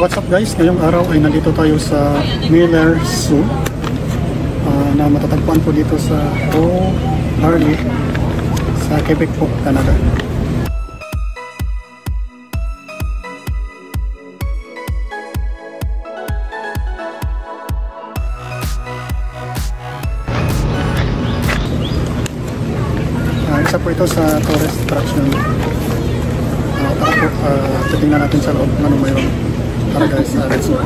What's up guys? Ngayong araw ay nandito tayo sa Miller Zoo na matatagpuan po dito sa O'Harley sa Quebec po, Canada. Isa po ito sa tourist attraction. Tara po, titingnan natin sa loob kung ano mayroon. Tara guys, let's go.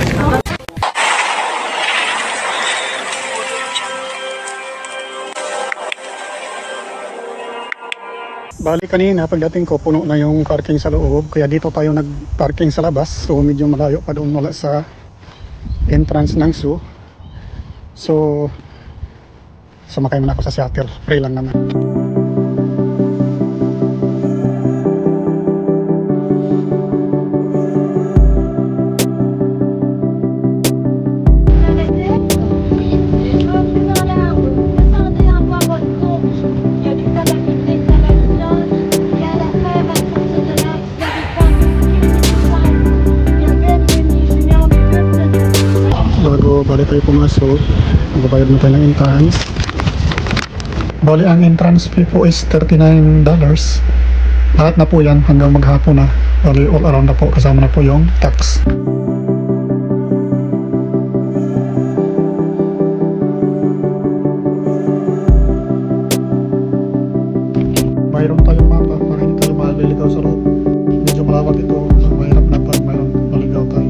Bali kanina pagdating ko puno na yung parking sa loob, kaya dito tayo nag-parking sa labas. So medyo malayo pa doon mula sa entrance ng zoo. So sumakay muna ako sa shuttle, free lang naman. Bali tayo pumasok, magbabayad na tayo ng entrance. Bali ang entrance fee po is $39. Lahat na po yan hanggang maghapon na. Bali all around na po, kasama na po yung tax. Mayroon tayong mapa para hindi tayo maliligaw sa loob. Medyo malawak ito, so mahirap na pag mayroon maligaw tayo.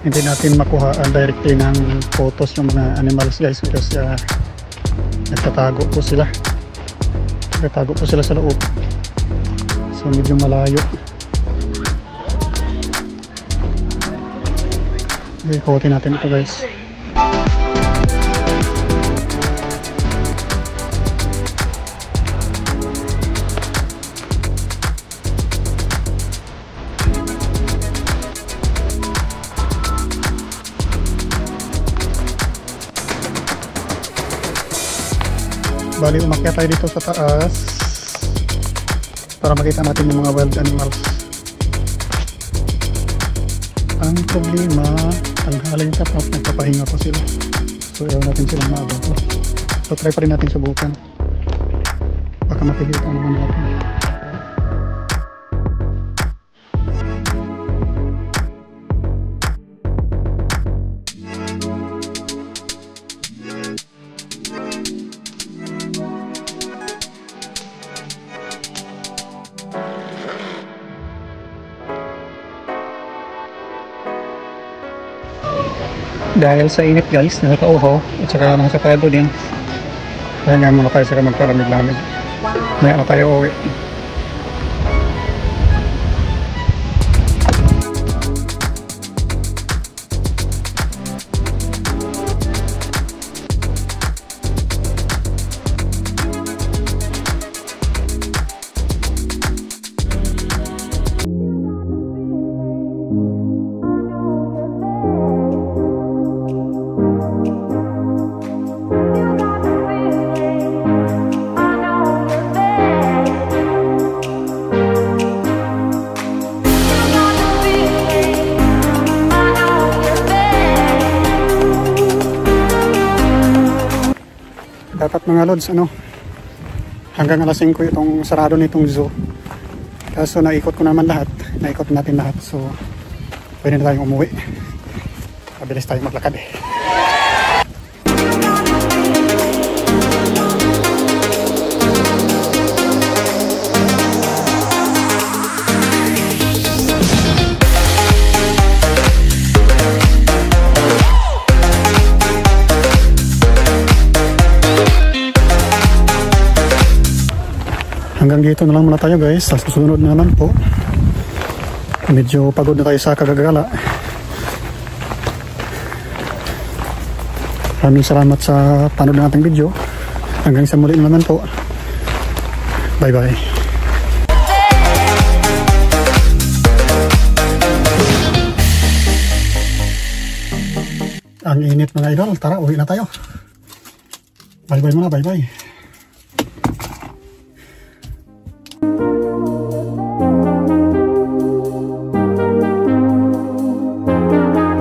Hindi natin makuha directly ng photos yung mga animals guys kasi nagtatago po sila sa loob, so medyo malayo. Ikutin natin ito guys. Bali umakyat tayo dito sa taas para makita natin yung mga wild animals. Ang problema, tanghaling tapos nagpapahinga pa sila, so ayaw natin silang maabot. So try pa rin natin subukan, baka makikita naman natin. Dahil sa init guys, nakakauhaw at saka nakasapado din. Kaya nga muna tayo saka magparamig-lamig. Maya na tayo uwi. Dapat mga lods, hanggang alas 5 itong sarado nitong zoo. Kaso naikot ko naman lahat. Naikot natin lahat. So pwede na tayong umuwi. Mabilis tayong maglakad eh. Hanggang dito na lang muna tayo guys. Sa susunod na naman po. Medyo pagod na tayo sa kagagala. Maraming salamat sa panood ng ating video. Hanggang sa muli naman po. Bye bye. Ang init mga idol. Tara, uwi na tayo. Bye bye muna, bye bye.